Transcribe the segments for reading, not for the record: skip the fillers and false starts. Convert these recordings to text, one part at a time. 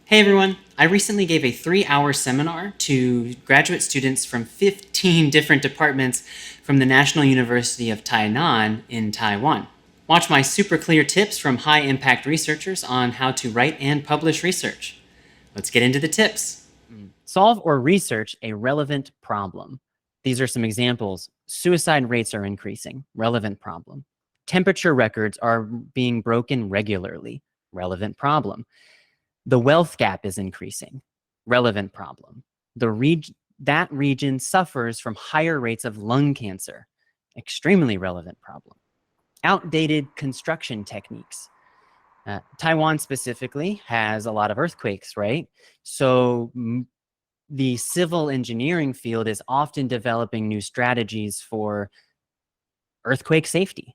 Hey everyone! I recently gave a 3-hour seminar to graduate students from 15 different departments from the National University of Tainan in Taiwan. Watch my super clear tips from high impact researchers on how to write and publish research. Let's get into the tips. Solve or research a relevant problem. These are some examples. Suicide rates are increasing. Relevant problem. Temperature records are being broken regularly. Relevant problem. The wealth gap is increasing. Relevant problem. That region suffers from higher rates of lung cancer. Extremely relevant problem. Outdated construction techniques. Taiwan specifically has a lot of earthquakes, right? So the civil engineering field is often developing new strategies for earthquake safety.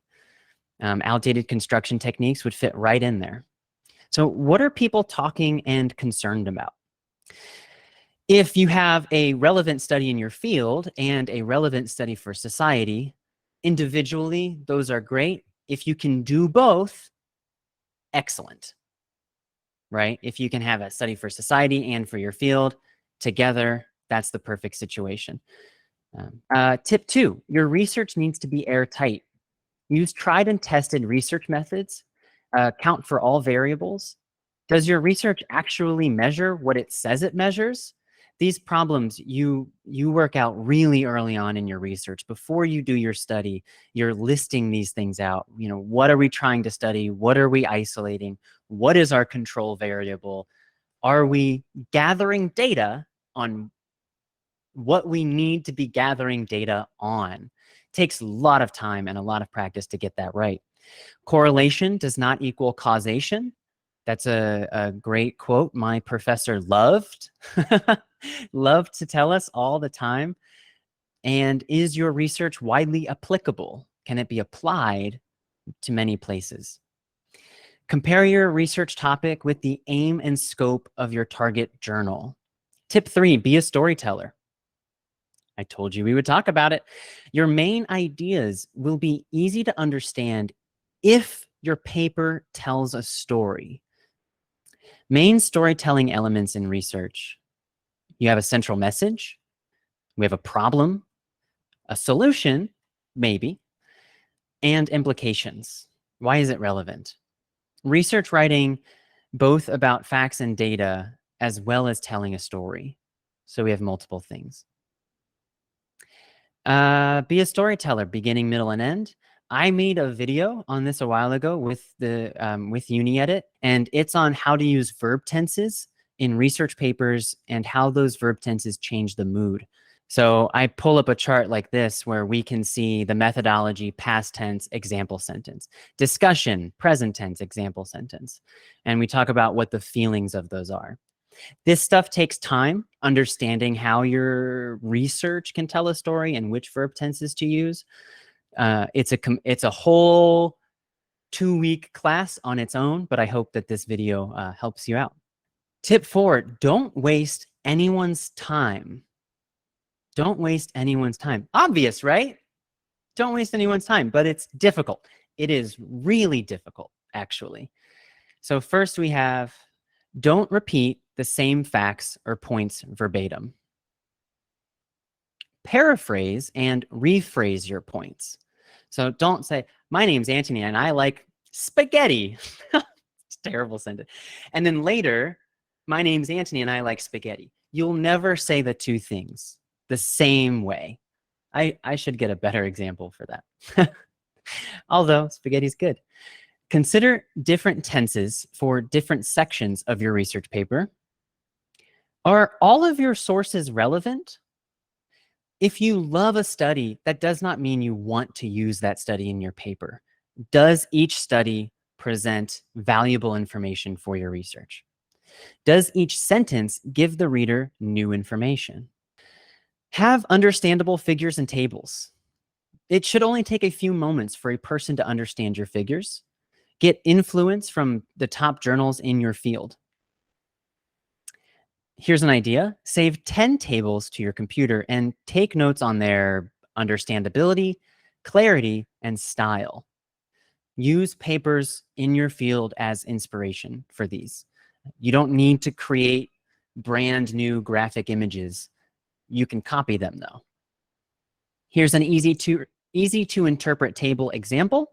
Outdated construction techniques would fit right in there. So what are people talking and concerned about? If you have a relevant study in your field and a relevant study for society, individually, those are great. If you can do both, excellent, right? If you can have a study for society and for your field together, that's the perfect situation. Tip 2, your research needs to be airtight. Use tried and tested research methods. Count for all variables. Does your research actually measure what it says it measures? These problems you work out really early on in your research. Before you do your study, you're listing these things out. What are we trying to study? What are we isolating? What is our control variable? Are we gathering data on what we need to be gathering data on? Takes a lot of time and a lot of practice to get that right. Correlation does not equal causation. That's a great quote my professor loved. Loved to tell us all the time. And is your research widely applicable? Can it be applied to many places? Compare your research topic with the aim and scope of your target journal. Tip 3, be a storyteller. I told you we would talk about it. Your main ideas will be easy to understand if your paper tells a story. Main storytelling elements in research. You have a central message. We have a problem, a solution, maybe, and implications. Why is it relevant? Research writing both about facts and data as well as telling a story. So we have multiple things. Be a storyteller, beginning, middle, and end. I made a video on this a while ago with Uni-edit, and it's on how to use verb tenses in research papers and how those verb tenses change the mood. So I pull up a chart like this where we can see the methodology, past tense, example sentence, discussion, present tense, example sentence. And we talk about what the feelings of those are. This stuff takes time, understanding how your research can tell a story and which verb tenses to use. It's a whole 2-week class on its own, but I hope that this video helps you out. Tip 4, don't waste anyone's time. Don't waste anyone's time. Obvious, right? Don't waste anyone's time, but it's difficult. It is really difficult, actually. So first we have, don't repeat the same facts or points verbatim. Paraphrase and rephrase your points. So don't say, my name's Anthony and I like spaghetti. It's a terrible sentence. And then later, my name's Anthony and I like spaghetti. You'll never say the two things the same way. I should get a better example for that. Although spaghetti's good. Consider different tenses for different sections of your research paper. Are all of your sources relevant? If you love a study, that does not mean you want to use that study in your paper. Does each study present valuable information for your research? Does each sentence give the reader new information? Have understandable figures and tables. It should only take a few moments for a person to understand your figures. Get influence from the top journals in your field. Here's an idea. Save 10 tables to your computer and take notes on their understandability, clarity, and style. Use papers in your field as inspiration for these. You don't need to create brand new graphic images. You can copy them though. Here's an easy to interpret table example.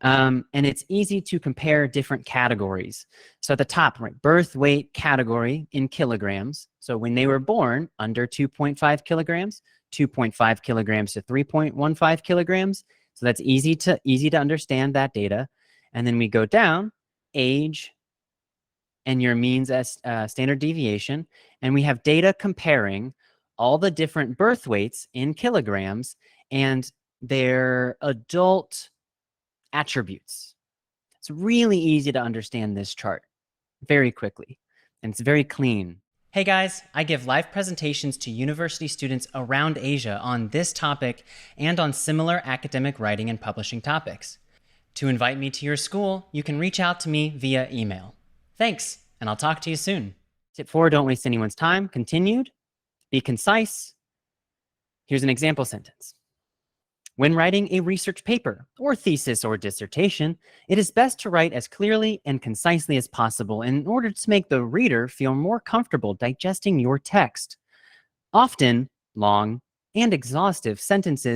And it's easy to compare different categories. So at the top, right, birth weight category in kilograms. So when they were born, under 2.5 kilograms, 2.5 kilograms to 3.15 kilograms. So that's easy to understand that data. And then we go down, age, and your means as standard deviation. And we have data comparing all the different birth weights in kilograms and their adult attributes. It's really easy to understand this chart very quickly, and it's very clean. Hey guys, I give live presentations to university students around Asia on this topic and on similar academic writing and publishing topics. To invite me to your school, you can reach out to me via email. Thanks, and I'll talk to you soon. Tip 4, don't waste anyone's time. Continued. Be concise. Here's an example sentence. When writing a research paper, or thesis, or dissertation, it is best to write as clearly and concisely as possible in order to make the reader feel more comfortable digesting your text. Often, long and exhaustive sentence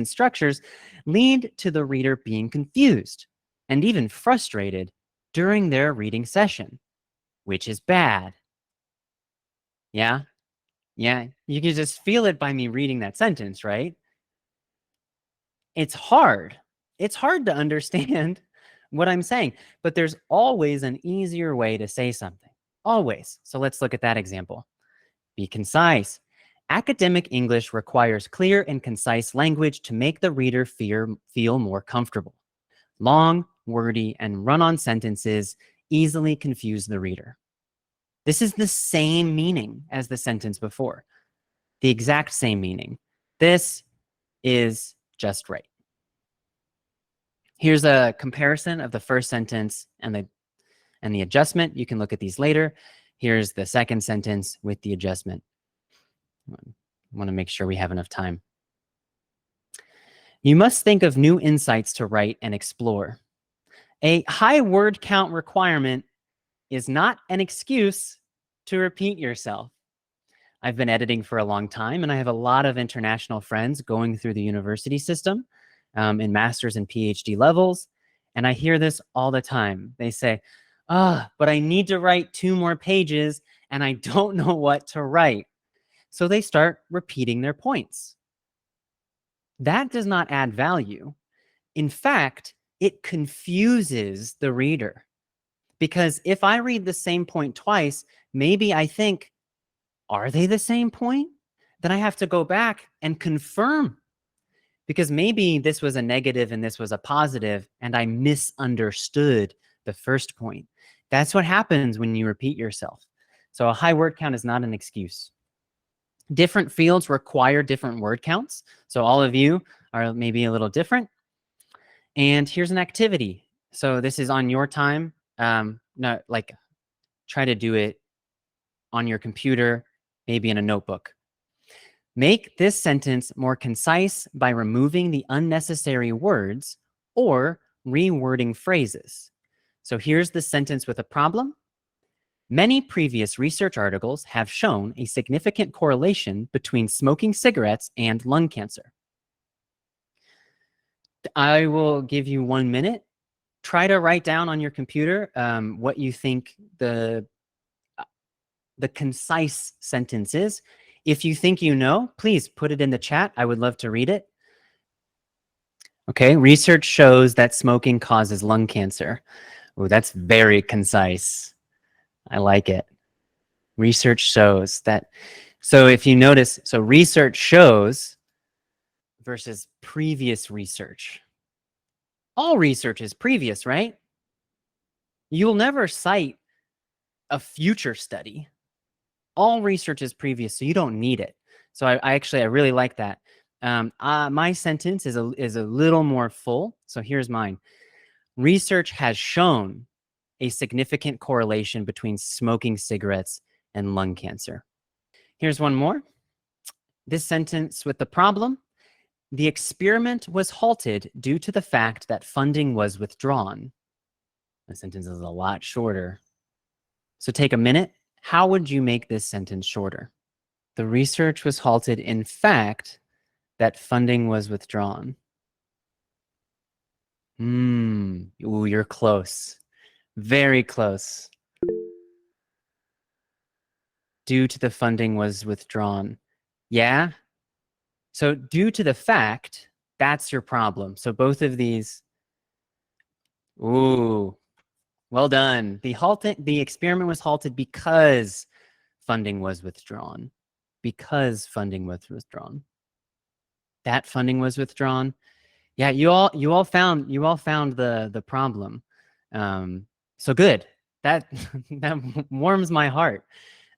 structures lead to the reader being confused and even frustrated during their reading session, which is bad. Yeah, you can just feel it by me reading that sentence, right? It's hard. It's hard to understand what I'm saying, but there's always an easier way to say something. Always. So let's look at that example. Be concise. Academic English requires clear and concise language to make the reader feel more comfortable. Long, wordy, and run-on sentences easily confuse the reader. This is the same meaning as the sentence before. The exact same meaning. This is just right. Here's a comparison of the first sentence and the adjustment. You can look at these later. Here's the second sentence with the adjustment. I want to make sure we have enough time. You must think of new insights to write and explore. A high word count requirement is not an excuse to repeat yourself. I've been editing for a long time, and I have a lot of international friends going through the university system in master's and PhD levels, and I hear this all the time. They say, but I need to write 2 more pages, and I don't know what to write. So they start repeating their points. That does not add value. In fact, it confuses the reader. Because if I read the same point twice, maybe I think, are they the same point? Then I have to go back and confirm. Because maybe this was a negative and this was a positive, and I misunderstood the first point. That's what happens when you repeat yourself. So a high word count is not an excuse. Different fields require different word counts. So all of you are maybe a little different. And here's an activity. So this is on your time. Not like try to do it on your computer, maybe in a notebook. Make this sentence more concise by removing the unnecessary words or rewording phrases. So here's the sentence with a problem. Many previous research articles have shown a significant correlation between smoking cigarettes and lung cancer. I will give you 1 minute. Try to write down on your computer what you think the concise sentence is. If you think you know, please put it in the chat. I would love to read it. Okay, research shows that smoking causes lung cancer. Oh, that's very concise. I like it. Research shows that. So if you notice, so research shows versus previous research. All research is previous, right? You'll never cite a future study. All research is previous, so you don't need it. So I really like that. My sentence is a little more full. So here's mine. Research has shown a significant correlation between smoking cigarettes and lung cancer. Here's one more. This sentence with the problem. The experiment was halted due to the fact that funding was withdrawn. The sentence is a lot shorter. So take a minute. How would you make this sentence shorter? The research was halted in fact that funding was withdrawn. Ooh, you're close. Very close. Due to the funding was withdrawn. Yeah? So due to the fact, that's your problem. So both of these, ooh, well done. The experiment was halted because funding was withdrawn. Because funding was withdrawn. That funding was withdrawn. Yeah, you all found the problem. So good. That that warms my heart.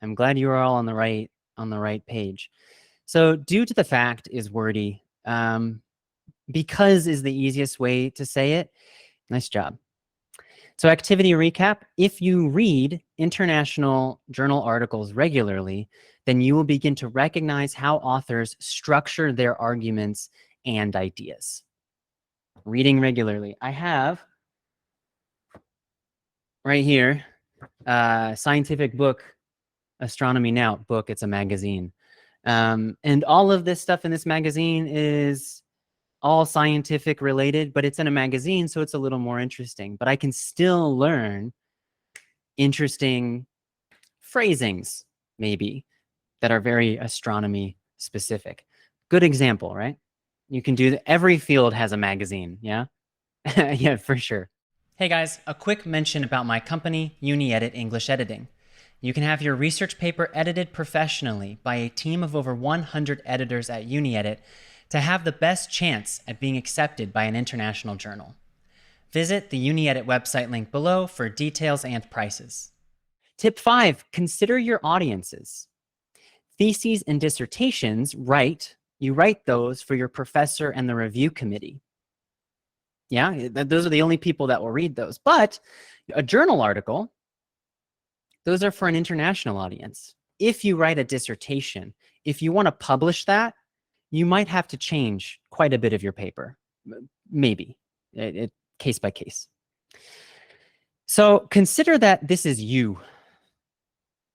I'm glad you are all on the right page. So due to the fact is wordy. Because is the easiest way to say it. Nice job. So activity recap, if you read international journal articles regularly, then you will begin to recognize how authors structure their arguments and ideas. Reading regularly. I have right here scientific book, Astronomy Now book. It's a magazine. And all of this stuff in this magazine is all scientific related, but it's in a magazine, so it's a little more interesting. But I can still learn interesting phrasings, maybe, that are very astronomy specific. Good example, right? You can do that. Every field has a magazine, yeah? Yeah, for sure. Hey guys, a quick mention about my company, Uni-edit English Editing. You can have your research paper edited professionally by a team of over 100 editors at Uni-edit to have the best chance at being accepted by an international journal. Visit the Uni-edit website link below for details and prices. Tip 5, consider your audiences. Theses and dissertations, you write those for your professor and the review committee. Yeah, those are the only people that will read those. But a journal article, those are for an international audience. If you write a dissertation, if you want to publish that, you might have to change quite a bit of your paper. Maybe, case by case. So consider that this is you.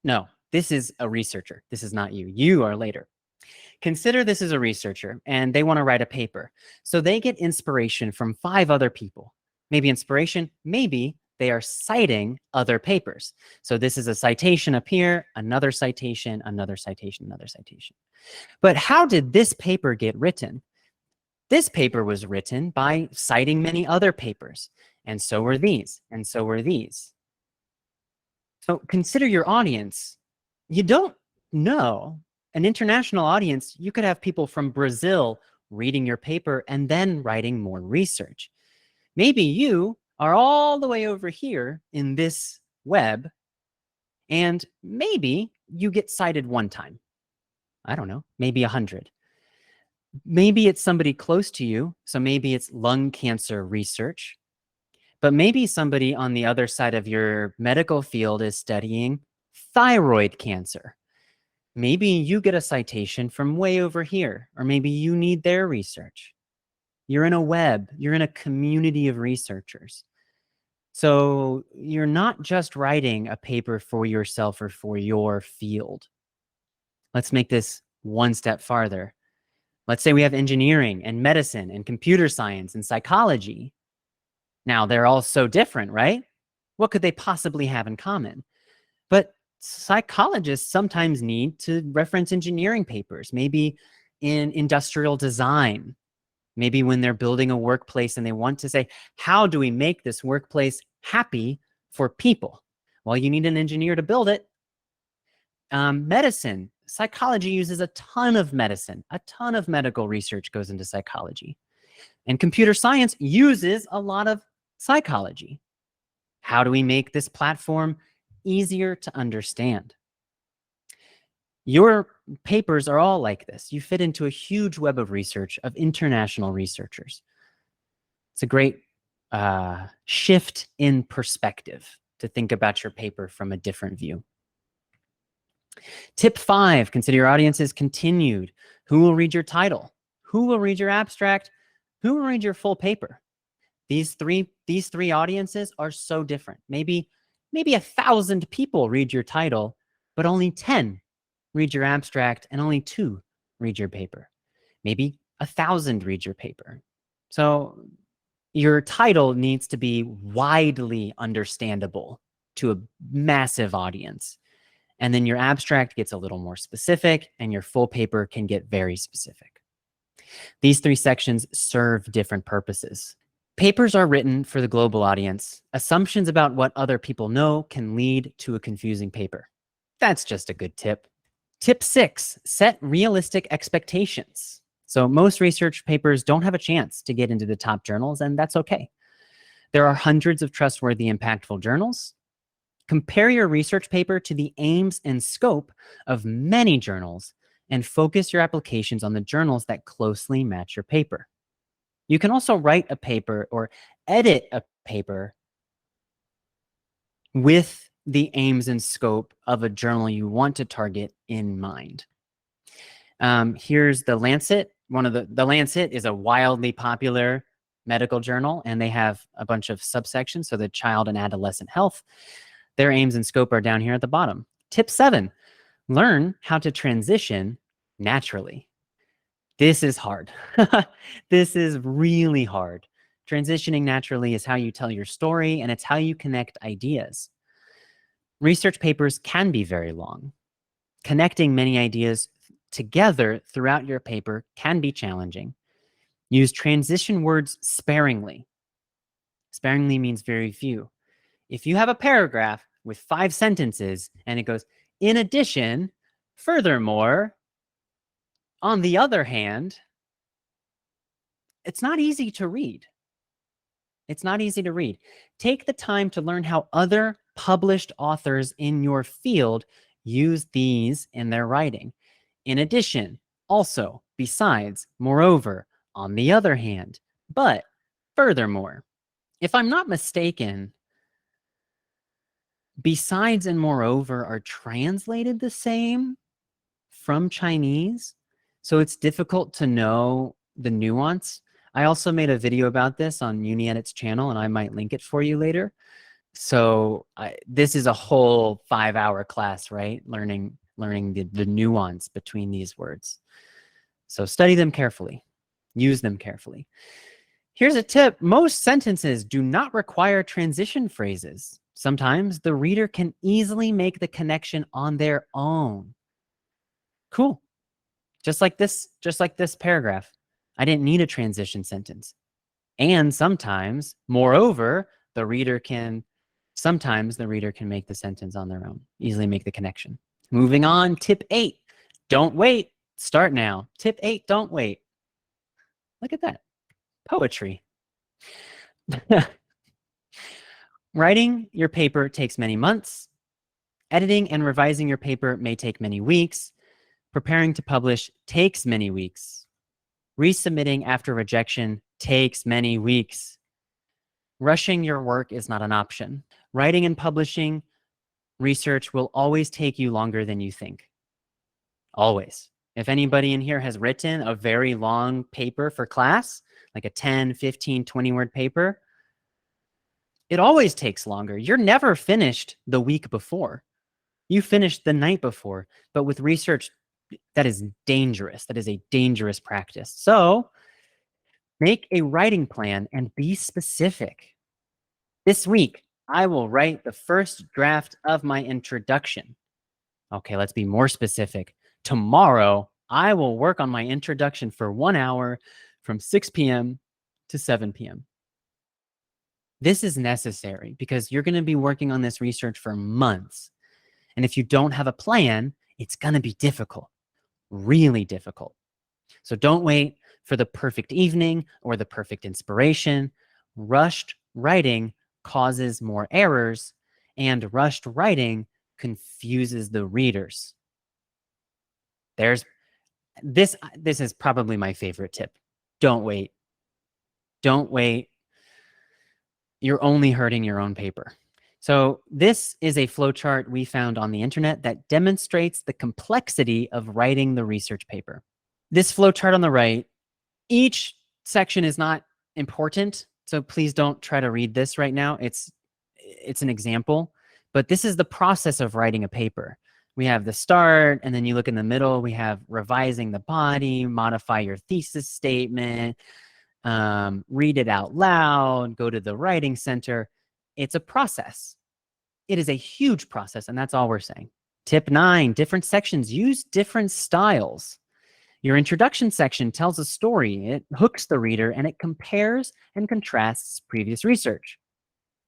No, this is a researcher. This is not you. You are later. Consider this is a researcher and they want to write a paper. So they get inspiration from 5 other people. Maybe inspiration, maybe they are citing other papers. So this is a citation up here, another citation, another citation, another citation. But how did this paper get written? This paper was written by citing many other papers. And so were these, and so were these. So consider your audience. You don't know. An international audience, you could have people from Brazil reading your paper and then writing more research. Maybe you are all the way over here in this web, and maybe you get cited one time. I don't know, maybe 100. Maybe it's somebody close to you, so maybe it's lung cancer research. But maybe somebody on the other side of your medical field is studying thyroid cancer. Maybe you get a citation from way over here, or maybe you need their research. You're in a web, you're in a community of researchers. So you're not just writing a paper for yourself or for your field. Let's make this one step farther. Let's say we have engineering and medicine and computer science and psychology. Now, they're all so different, right? What could they possibly have in common? But psychologists sometimes need to reference engineering papers, maybe in industrial design, maybe when they're building a workplace and they want to say, how do we make this workplace happy for people? Well, you need an engineer to build it. Medicine, psychology uses a ton of medicine. A ton of medical research goes into psychology. And computer science uses a lot of psychology. How do we make this platform easier to understand? Your papers are all like this. You fit into a huge web of research of international researchers. It's a great shift in perspective to think about your paper from a different view. Tip 5, consider your audiences continued. Who will read your title? Who will read your abstract? Who will read your full paper? These three audiences are so different. Maybe Maybe 1,000 people read your title, but only 10 read your abstract and only 2 read your paper. Maybe 1,000 read your paper. So your title needs to be widely understandable to a massive audience. And then your abstract gets a little more specific and your full paper can get very specific. These 3 sections serve different purposes. Papers are written for the global audience. Assumptions about what other people know can lead to a confusing paper. That's just a good tip. Tip 6, set realistic expectations. So most research papers don't have a chance to get into the top journals, and that's okay. There are hundreds of trustworthy, impactful journals. Compare your research paper to the aims and scope of many journals and focus your applications on the journals that closely match your paper. You can also write a paper or edit a paper with the aims and scope of a journal you want to target in mind. Here's the Lancet. The Lancet is a wildly popular medical journal, and they have a bunch of subsections. So the child and adolescent health, their aims and scope are down here at the bottom. Tip 7, learn how to transition naturally. This is hard. This is really hard. Transitioning naturally is how you tell your story, and it's how you connect ideas. Research papers can be very long. Connecting many ideas together throughout your paper can be challenging. Use transition words sparingly. Sparingly means very few. If you have a paragraph with 5 sentences and it goes, in addition, furthermore, on the other hand, it's not easy to read. It's not easy to read. Take the time to learn how other published authors in your field use these in their writing. In addition, also, besides, moreover, on the other hand, but, furthermore. If I'm not mistaken, besides and moreover are translated the same from Chinese, so it's difficult to know the nuance. I also made a video about this on Uni-edit's channel, and I might link it for you later. So this is a whole 5-hour class, right? Learning the nuance between these words. So study them carefully. Use them carefully. Here's a tip. Most sentences do not require transition phrases. Sometimes the reader can easily make the connection on their own. Cool. Just like this paragraph. I didn't need a transition sentence. And sometimes, moreover, sometimes the reader can make the sentence on their own, easily make the connection. Moving on, tip 8, don't wait, start now. Tip 8, don't wait. Look at that, poetry. Writing your paper takes many months. Editing and revising your paper may take many weeks. Preparing to publish takes many weeks. Resubmitting after rejection takes many weeks. Rushing your work is not an option. Writing and publishing research will always take you longer than you think. Always. If anybody in here has written a very long paper for class, like a 10, 15, 20-word paper, it always takes longer. You're never finished the week before. You finished the night before. But with research, that is dangerous. That is a dangerous practice. So make a writing plan and be specific. This week, I will write the first draft of my introduction. Okay, let's be more specific. Tomorrow, I will work on my introduction for 1 hour from 6 p.m. to 7 p.m. This is necessary because you're going to be working on this research for months. And if you don't have a plan, it's going to be difficult, really difficult. So don't wait for the perfect evening or the perfect inspiration. Rushed writing causes more errors, and rushed writing confuses the readers. This is probably my favorite tip. Don't wait. Don't wait. You're only hurting your own paper. So this is a flowchart we found on the internet that demonstrates the complexity of writing the research paper. This flowchart on the right, each section is not important, so please don't try to read this right now. It's an example, But this is the process of writing a paper. We have the start, and then you look in the middle, we have revising the body, modify your thesis statement, read it out loud, go to the writing center. It's a process. It is a huge process, and that's all we're saying. Tip 9, different sections use different styles. Your introduction section tells a story, it hooks the reader, and it compares and contrasts previous research.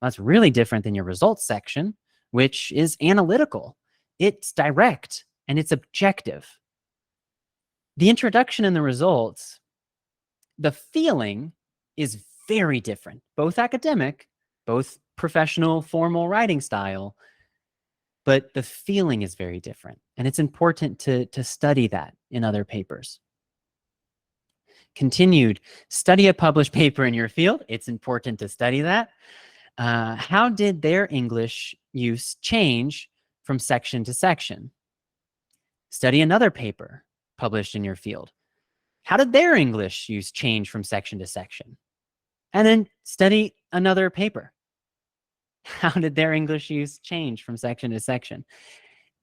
That's really different than your results section, which is analytical. It's direct and it's objective. The introduction and the results, the feeling is very different, both academic, both professional, formal writing style, but the feeling is very different. And it's important to study that in other papers. Continued, study a published paper in your field. It's important to study that. How did their English use change from section to section? Study another paper published in your field. How did their English use change from section to section? And then study another paper. How did their English use change from section to section?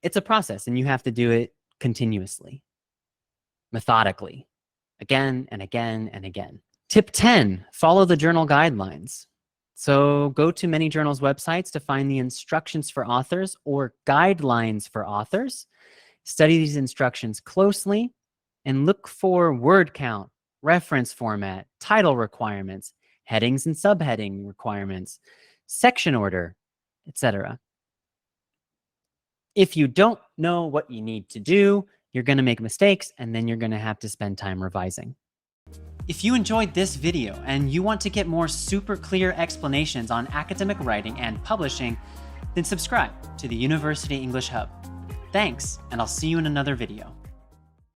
It's a process, and you have to do it continuously, methodically, again and again and again. Tip 10, follow the journal guidelines. So go to many journals' websites to find the instructions for authors or guidelines for authors. Study these instructions closely and look for word count, reference format, title requirements, headings and subheading requirements, section order, etc. If you don't know what you need to do, you're going to make mistakes, and then you're going to have to spend time revising. If you enjoyed this video and you want to get more super clear explanations on academic writing and publishing, then subscribe to the University English Hub. Thanks, and I'll see you in another video.